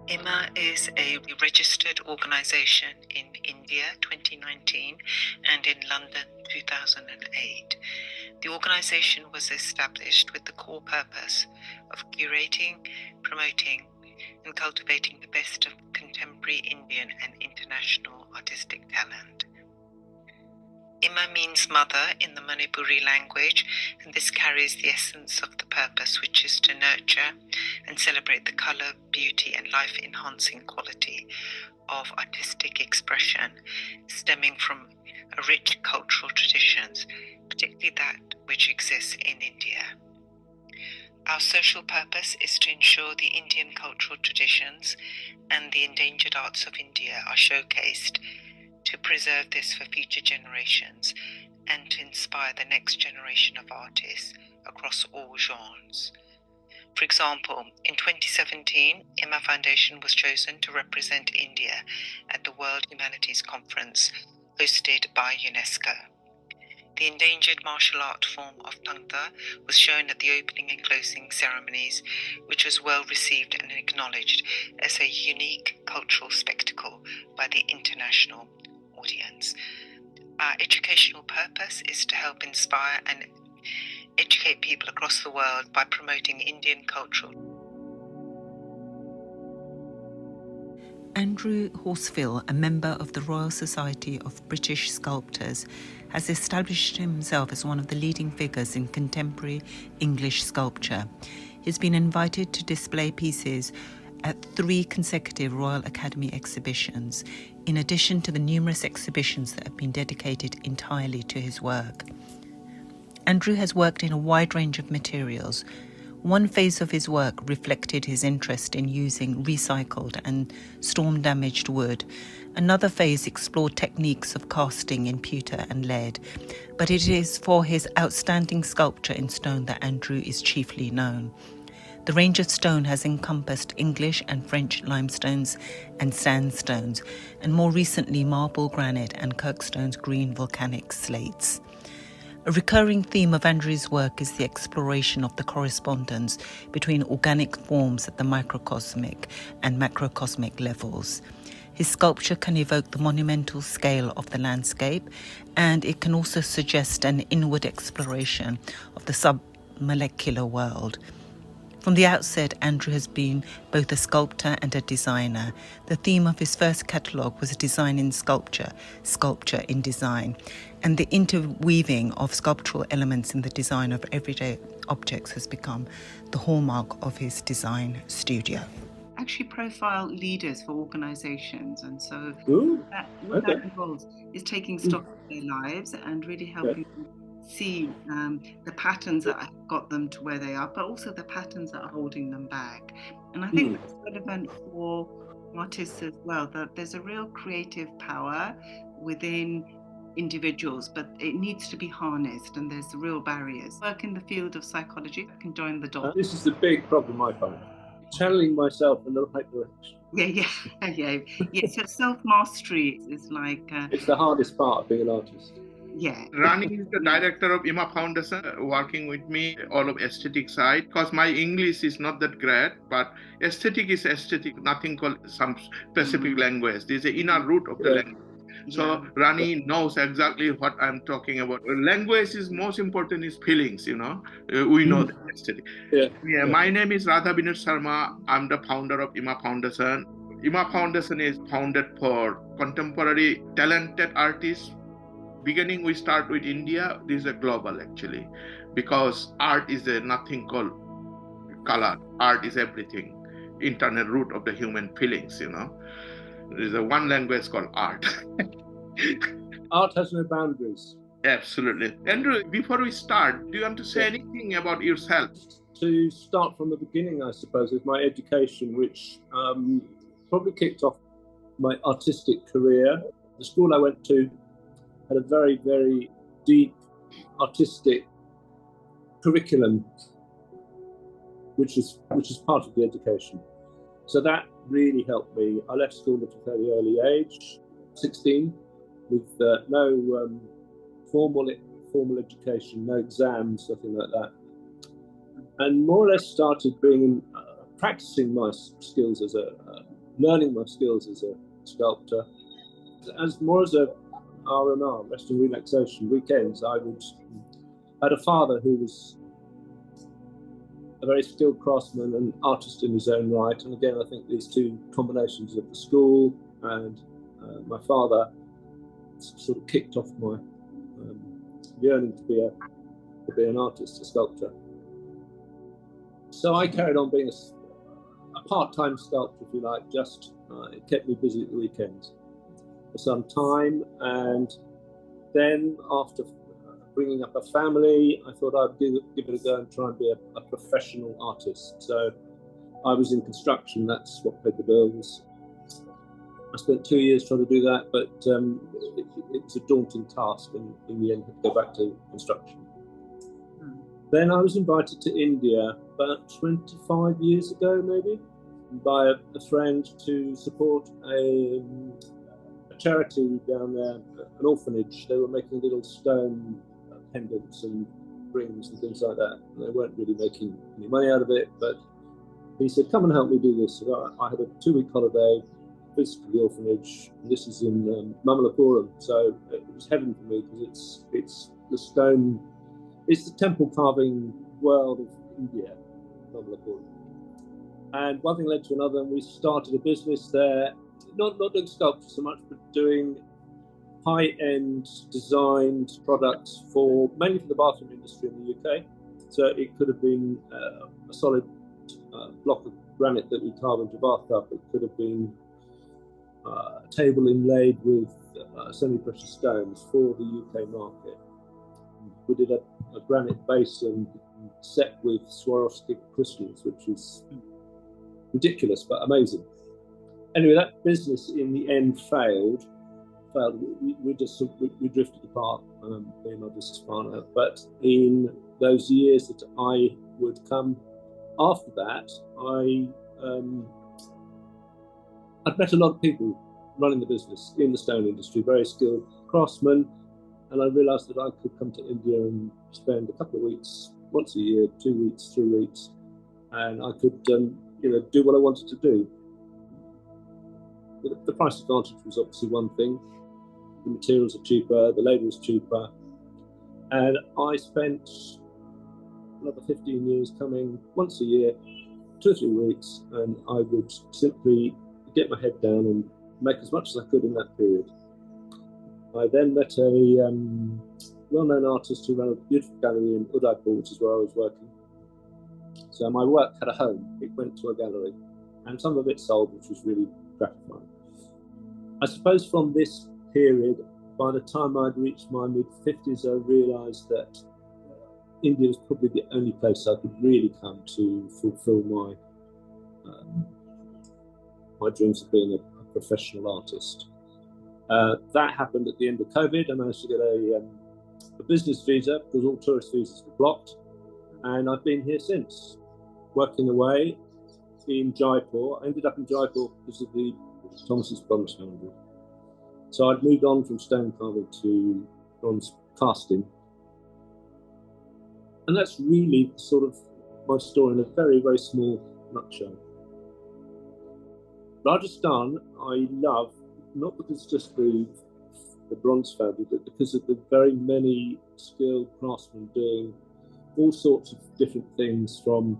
IMA is a registered organisation in India 2019 and in London 2008. The organisation was established with the core purpose of curating, promoting and cultivating the best of contemporary Indian and international artistic talent. Ima means mother in the Manipuri language, and this carries the essence of the purpose, which is to nurture and celebrate the colour, beauty and life-enhancing quality of artistic expression stemming from a rich cultural traditions, particularly that which exists in India. Our social purpose is to ensure the Indian cultural traditions and the endangered arts of India are showcased, to preserve this for future generations and to inspire the next generation of artists across all genres. For example, in 2017, imafoundation was chosen to represent India at the World Humanities Conference hosted by UNESCO. The endangered martial art form of Tangta was shown at the opening and closing ceremonies, which was well received and acknowledged as a unique cultural spectacle by the international audience. Our educational purpose is to help inspire and educate people across the world by promoting Indian culture. Andrew Horsfall, a member of the Royal Society of British Sculptors, has established himself as one of the leading figures in contemporary English sculpture. He's been invited to display pieces at 3 consecutive Royal Academy exhibitions, in addition to the numerous exhibitions that have been dedicated entirely to his work. Andrew has worked in a wide range of materials. One phase of his work reflected his interest in using recycled and storm-damaged wood. Another phase explored techniques of casting in pewter and lead, but it is for his outstanding sculpture in stone that Andrew is chiefly known. The range of stone has encompassed English and French limestones and sandstones, and more recently marble, granite and Kirkstone's green volcanic slates. A recurring theme of Andrew's work is the exploration of the correspondence between organic forms at the microcosmic and macrocosmic levels. His sculpture can evoke the monumental scale of the landscape, and it can also suggest an inward exploration of the submolecular world. From the outset, Andrew has been both a sculptor and a designer. The theme of his first catalogue was design in sculpture, sculpture in design, and the interweaving of sculptural elements in the design of everyday objects has become the hallmark of his design studio. Actually profile leaders for organisations, and so what that involves is taking stock of their lives and really helping them see the patterns that have got them to where they are, but also the patterns that are holding them back. And I think that's relevant for artists as well, that there's a real creative power within individuals, but it needs to be harnessed, and there's real barriers. Work in the field of psychology can join the dots. This is the big problem I find. Channeling myself in the right direction. Yeah. So self-mastery is like... it's the hardest part of being an artist. Yeah. Rani is the director of IMA Foundation, working with me all of aesthetic side, because my English is not that great, but aesthetic is aesthetic, nothing called some specific language. There's the inner root of the language. So Rani knows exactly what I'm talking about. Language is most important is feelings, we know the aesthetic. My name is Radha Binod Sharma. I'm the founder of IMA Foundation. IMA Foundation is founded for contemporary talented artists. Beginning, we start with India. This is a global actually, because art is nothing called color. Art is everything, internal root of the human feelings. There's one language called art. Art has no boundaries. Absolutely. Andrew, before we start, do you want to say anything about yourself? To start from the beginning, I suppose, with my education, which probably kicked off my artistic career. The school I went to had a very, very deep artistic curriculum, which is part of the education. So that really helped me. I left school at a fairly early age, 16, with no formal education, no exams, nothing like that. And more or less started practicing my skills as a learning my skills as a sculptor. As more as a R&R, rest and relaxation, weekends, I had a father who was a very skilled craftsman and artist in his own right. And again, I think these two combinations of the school and my father sort of kicked off my yearning to be an artist, a sculptor. So I carried on being a part-time sculptor, if you like. Just it kept me busy at the weekends for some time, and then after bringing up a family, I thought I'd give it a go and try and be a professional artist. So I was in construction. That's what paid the bills. I spent 2 years trying to do that, but it was a daunting task, and in the end had to go back to construction. Then I was invited to India about 25 years ago, maybe, by a friend to support a charity down there, an orphanage. They were making little stone pendants and rings and things like that. And they weren't really making any money out of it, but he said, "Come and help me do this." So I had a 2-week holiday, visited the orphanage. This is in Mamallapuram, so it was heaven for me, because it's the stone. It's the temple carving world of India, Mamallapuram. And one thing led to another, and we started a business there, not doing sculpture so much, but doing high-end designed products mainly for the bathroom industry in the UK. So it could have been a solid block of granite that we carve into bathtub. It could have been a table inlaid with semi-precious stones for the UK market. We did a granite basin set with Swarovski crystals, which is ridiculous but amazing. Anyway, that business in the end failed. We drifted apart, me and my business partner. But in those years that I would come after that, I'd met a lot of people running the business in the stone industry, very skilled craftsmen. And I realised that I could come to India and spend a couple of weeks, once a year, 2 weeks, 3 weeks, and I could, do what I wanted to do. The price advantage was obviously one thing. The materials are cheaper, the labour is cheaper, and I spent another 15 years coming once a year, 2 or 3 weeks, and I would simply get my head down and make as much as I could in that period. I then met a well-known artist who ran a beautiful gallery in Udaipur, which is where I was working. So my work had a home. It went to a gallery, and some of it sold, which was really gratifying. I suppose from this period, by the time I'd reached my mid-50s, I realised that India was probably the only place I could really come to fulfil my dreams of being a professional artist. That happened at the end of COVID. I managed to get a business visa, because all tourist visas were blocked, and I've been here since, working away in Jaipur. I ended up in Jaipur because of the Thomas's bronze foundry. So I'd moved on from stone carving to bronze casting. And that's really sort of my story in a very, very small nutshell. Rajasthan, I love, not because it's just the bronze foundry, but because of the very many skilled craftsmen doing all sorts of different things, from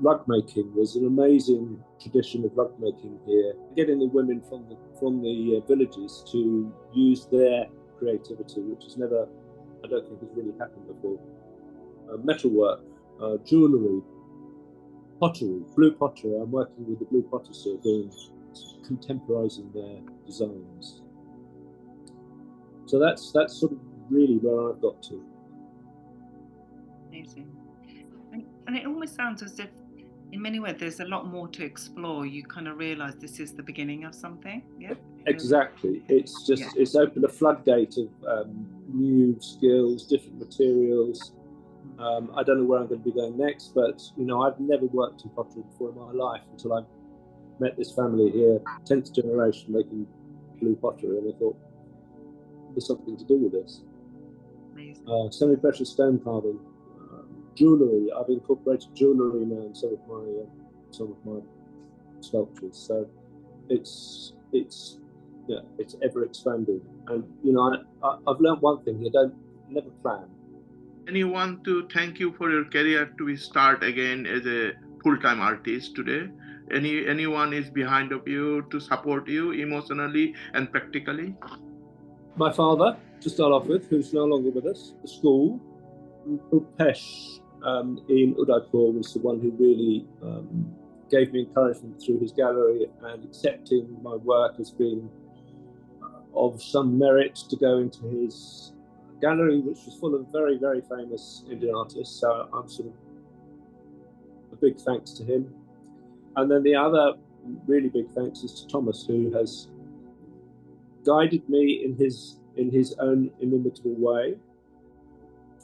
rug making. There's an amazing tradition of rug making here. Getting the women from the villages to use their creativity, which has never, I don't think, has really happened before. Metalwork, jewellery, pottery, blue pottery. I'm working with the blue potters here, doing contemporising their designs. So that's sort of really where I've got to. Amazing. And it almost sounds as if, in many ways, there's a lot more to explore. You kind of realise this is the beginning of something, yeah? Exactly. It's just, it's opened a floodgate of new skills, different materials. I don't know where I'm going to be going next, but, I've never worked in pottery before in my life until I met this family here, 10th generation, making blue pottery, and I thought, there's something to do with this. Semi-precious stone carving, jewellery. I've incorporated jewellery now in some of my sculptures. So it's ever expanding. And I've learned one thing: never plan. Anyone to thank you for your career to start again as a full-time artist today? Anyone is behind of you to support you emotionally and practically? My father, to start off with, who's no longer with us. The school, Pesh in Udaipur, was the one who really gave me encouragement through his gallery, and accepting my work as being of some merit to go into his gallery, which was full of very, very famous Indian artists. So I'm sort of a big thanks to him. And then the other really big thanks is to Thomas, who has guided me in his own inimitable way,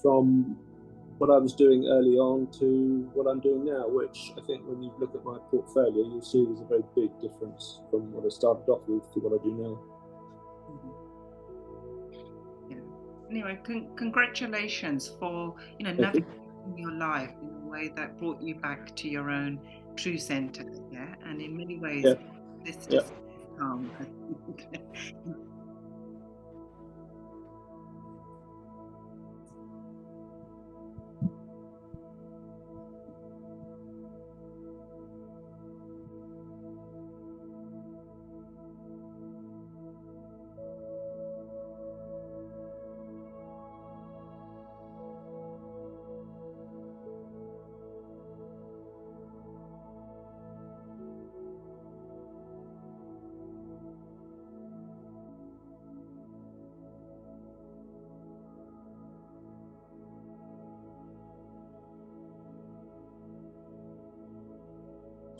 from what I was doing early on to what I'm doing now, which I think when you look at my portfolio, you'll see there's a very big difference from what I started off with to what I do now. Anyway, congratulations for navigating your life in a way that brought you back to your own true center. Yeah, and in many ways, this just calm.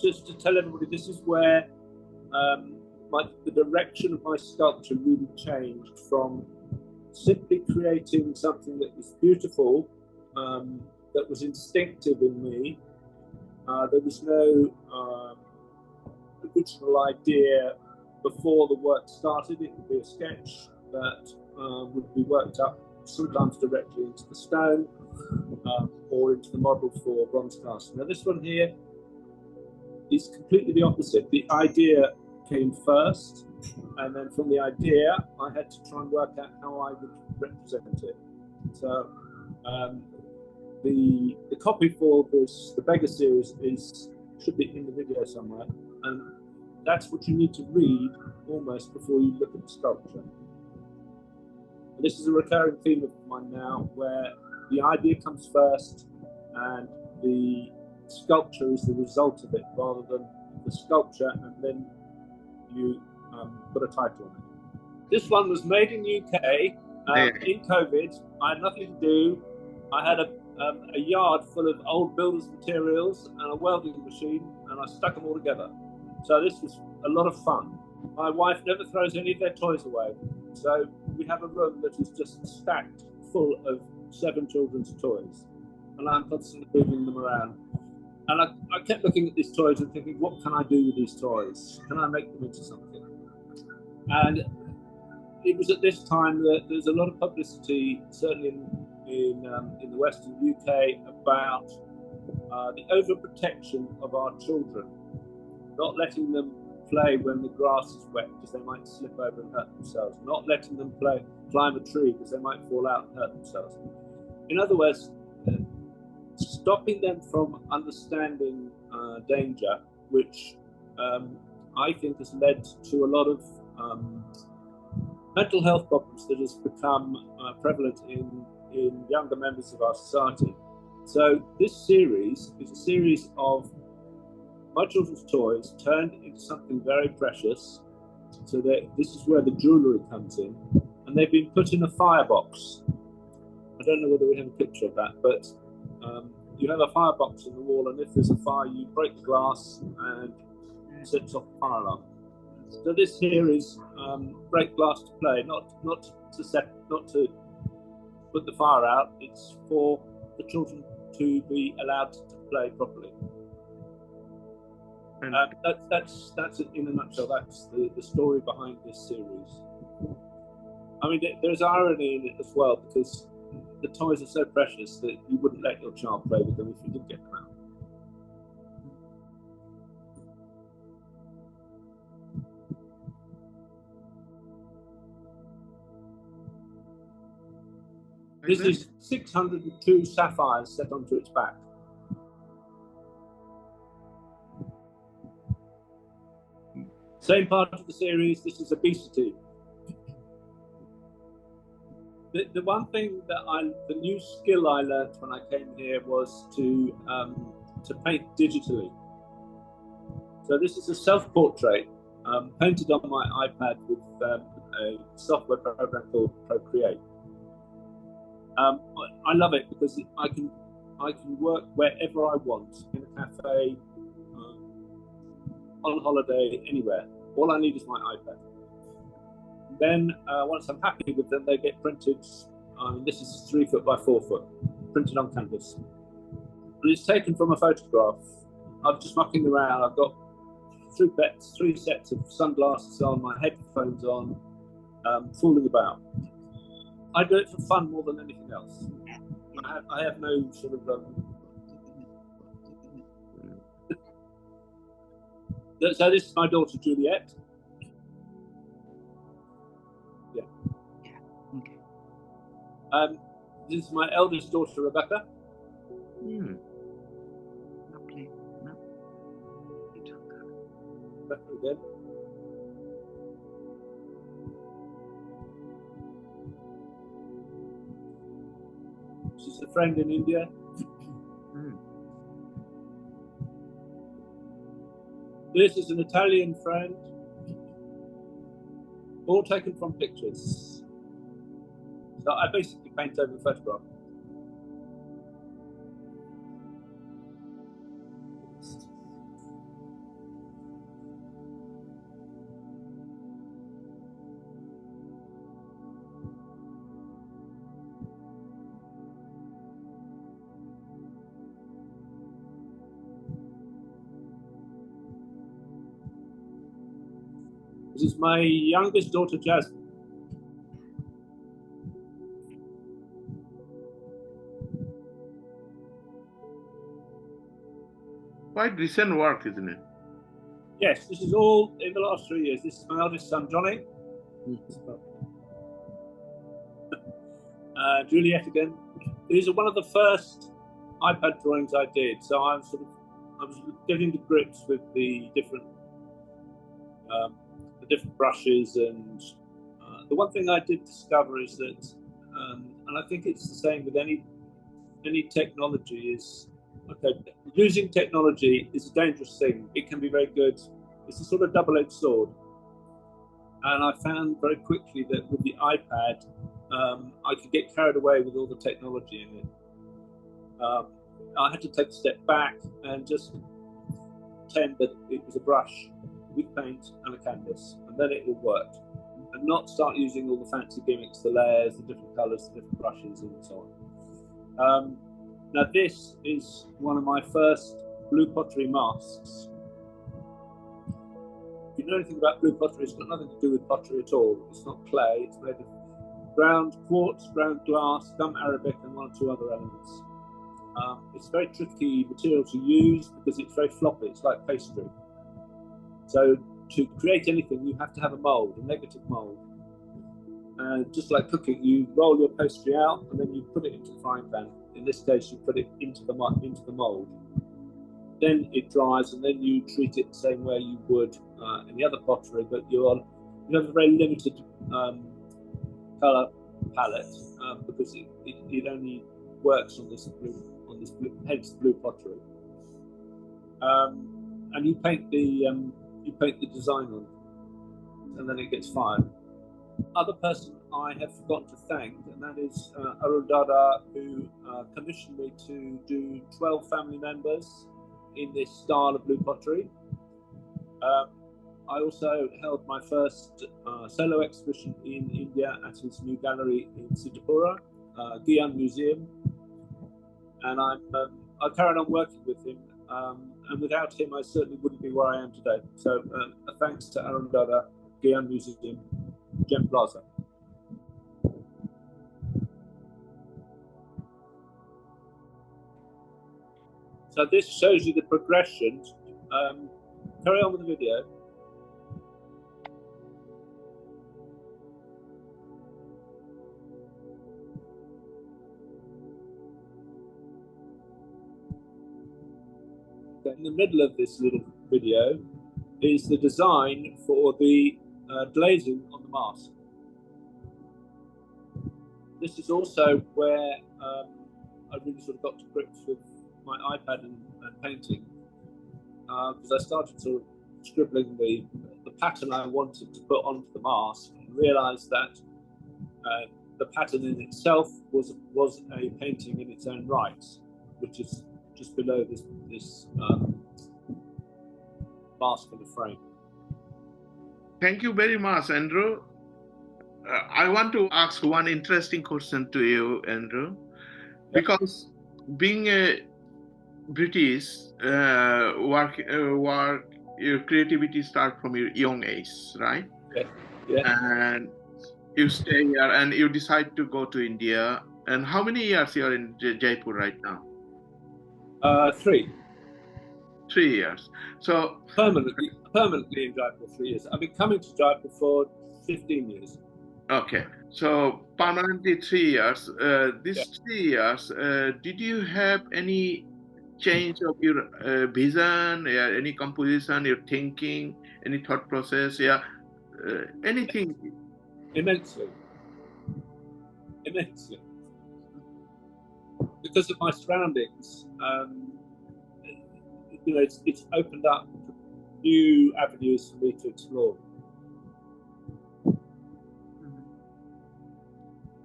Just to tell everybody, this is where the direction of my sculpture really changed from simply creating something that was beautiful, that was instinctive in me. There was no original idea before the work started. It would be a sketch that would be worked up sometimes directly into the stone or into the model for bronze casting. Now this one here is completely the opposite. The idea came first, and then from the idea, I had to try and work out how I would represent it. So the copy for the Beggar series should be in the video somewhere, and that's what you need to read almost before you look at the sculpture. And this is a recurring theme of mine now, where the idea comes first, and the sculpture is the result of it, rather than the sculpture and then you put a title on it. This one was made in UK in COVID. I had nothing to do. I had a yard full of old builders' materials and a welding machine, and I stuck them all together. So this was a lot of fun. My wife never throws any of their toys away, so we have a room that is just stacked full of 7 children's toys, and I'm constantly moving them around. And I kept looking at these toys and thinking, what can I do with these toys? Can I make them into something? And it was at this time that there's a lot of publicity, certainly in the Western UK, about the overprotection of our children, not letting them play when the grass is wet because they might slip over and hurt themselves, not letting them climb a tree because they might fall out and hurt themselves. In other words, stopping them from understanding danger, which I think has led to a lot of mental health problems that has become prevalent in younger members of our society. So this series is a series of my children's toys turned into something very precious. So this is where the jewellery comes in, and they've been put in a firebox. I don't know whether we have a picture of that, but you have a firebox in the wall, and if there's a fire, you break the glass and it sets off the fire alarm. So this here is break glass to play, not to put the fire out. It's for the children to be allowed to play properly. And that's in a nutshell. That's the story behind this series. I mean, there's irony in it as well, because the toys are so precious that you wouldn't let your child play with them if you didn't get them out. This is 602 sapphires set onto its back. Same part of the series, this is obesity. The one thing that the new skill I learned when I came here was to paint digitally. So this is a self-portrait painted on my iPad with a software program called Procreate. I love it because I can work wherever I want, in a cafe, on holiday, anywhere. All I need is my iPad. Then once I'm happy with them, they get printed. This is 3 foot by 4 foot, printed on canvas. And it's taken from a photograph. I'm just mucking around. I've got 3 sets of sunglasses on, my headphones on, fooling about. I do it for fun more than anything else. I have no sort of. So this is my daughter Juliet. Yeah. Okay. This is my eldest daughter Rebecca. Lovely. No. Rebecca again. She's a friend in India. This is an Italian friend. All taken from pictures. So I basically paint over the photograph. This is my youngest daughter, Jasmine. Quite recent work, isn't it? Yes, this is all in the last 3 years. This is my eldest son, Johnny. Juliet again. These are one of the first iPad drawings I did. So I was getting to grips with the different brushes, and the one thing I did discover is that, and I think it's the same with any technology, is using technology is a dangerous thing. It can be very good. It's a sort of double-edged sword, and I found very quickly that with the iPad I could get carried away with all the technology in it. I had to take a step back and just pretend that it was a brush with paint and a canvas, and then it will work, and not start using all the fancy gimmicks, the layers, the different colours, the different brushes, and so on. Now this is one of my first blue pottery masks. If you know anything about blue pottery, it's got nothing to do with pottery at all. It's not clay, it's made of ground quartz, ground glass, gum arabic, and 1 or 2 other elements. It's a very tricky material to use because it's very floppy, it's like pastry. So to create anything, you have to have a mould, a negative mould. And just like cooking, you roll your pastry out and then you put it into the frying pan. In this case, you put it into the mould. Then it dries, and then you treat it the same way you would any other pottery, but you have a very limited colour palette because it only works on this blue, hence blue pottery. And you paint the design on, and then it gets fired. Other person I have forgotten to thank, and that is Aniruddha, who commissioned me to do 12 family members in this style of blue pottery. I also held my first solo exhibition in India at his new gallery in Sitapura, Gyan Museum, and I carried on working with him. And without him, I certainly wouldn't be where I am today. So a thanks to Aniruddha, Gyan Museum, Gem Plaza. So this shows you the progression. Carry on with the video. In the middle of this little video is the design for the glazing on the mask. This is also where I really sort of got to grips with my iPad and painting, because I started sort of scribbling the pattern I wanted to put onto the mask, and realised that the pattern in itself was a painting in its own right, which is just below this mask in the frame. Thank you very much, Andrew. I want to ask one interesting question to you, Andrew, because being a British, your creativity starts from your young age, right? Yeah. And you stay here and you decide to go to India. And how many years you are in Jaipur right now? 3. 3 years. So Permanently in Jaipur 3 years. I've been coming to Jaipur for 15 years. Okay, so permanently 3 years. These 3 years, did you have any change of your vision, any composition, your thinking, any thought process, anything? Immensely. Because of my surroundings, it's opened up new avenues for me to explore.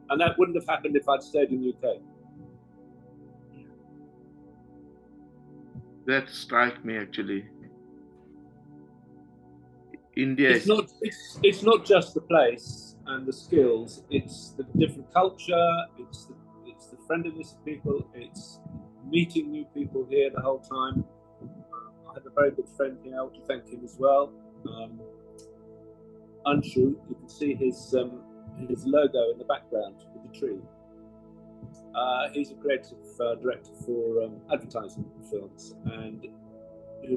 And that wouldn't have happened if I'd stayed in the UK. That strikes me actually. India it's not just the place and the skills, it's the different culture, it's the friendliness of people, it's meeting new people here the whole time. I have a very good friend here, I want to thank him as well. Anshu, you can see his logo in the background with the tree. He's a creative director for advertising films, and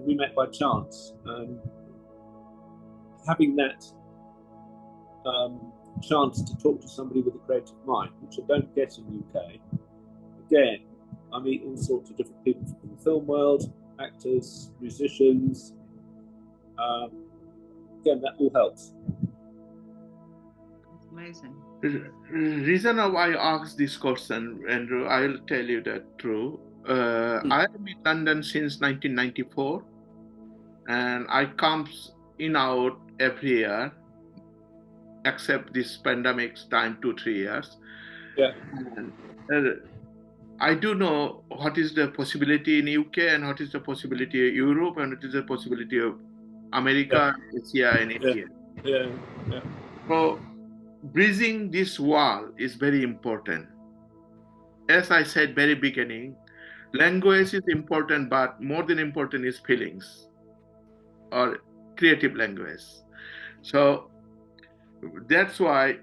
we met by chance. And having that chance to talk to somebody with a creative mind, which I don't get in the UK, again, I meet all sorts of different people from the film world, actors, musicians. Again, that all helps. Amazing. Reason why I asked this question, Andrew, I'll tell you that true. I am in London since 1994, and I come in out every year, except this pandemic's time, 2-3 years. Yeah. And, I do know what is the possibility in UK and what is the possibility of Europe and what is the possibility of America, Asia, and India. Yeah. So bridging this wall is very important. As I said very beginning, language is important, but more than important is feelings or creative language. So that's why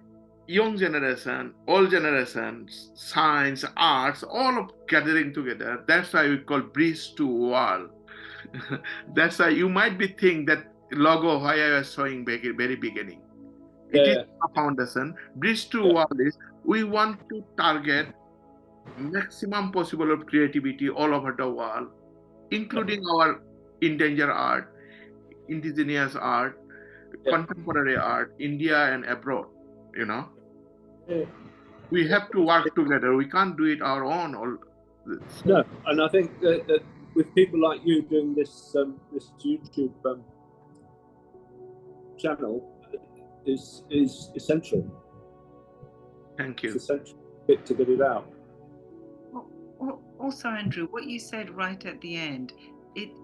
young generation, old generations, science, arts, all of gathering together. That's why we call bridge to wall. That's why you might be thinking that logo why I was showing back at very beginning. It is a foundation. Bridge to wall is we want to target maximum possible of creativity all over the world, including our endangered art, indigenous art, contemporary art, India and abroad, We have to work together. We can't do it our own. No, and I think that with people like you doing this YouTube channel is essential. Thank you. It's essential to get it out. Also, Andrew, what you said right at the end,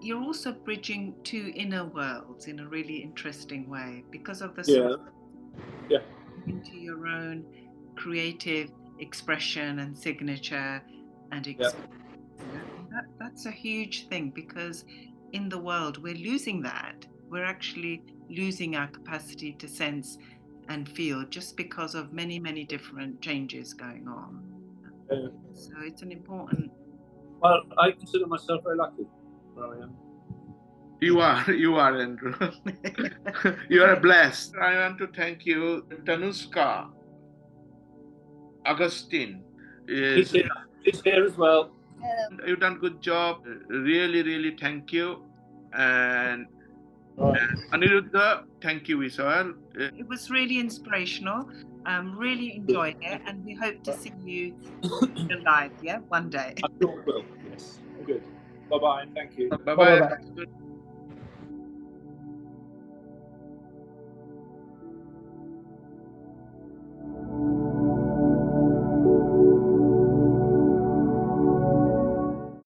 you're also bridging two inner worlds in a really interesting way because of the into your own creative expression and signature and that's a huge thing, because in the world we're losing that. We're actually losing our capacity to sense and feel just because of many, many different changes going on. So it's an important... Well, I consider myself very lucky where I am. You are, Andrew. You are blessed. I want to thank you, Tanushka Augustine. He's here as well. Hello. You've done good job. Really, really thank you. And Aniruddha, thank you as well. It was really inspirational. Really enjoyed it, and we hope to see you live, yeah, one day. I sure will. Yes. Good. Bye bye. Thank you. Bye bye.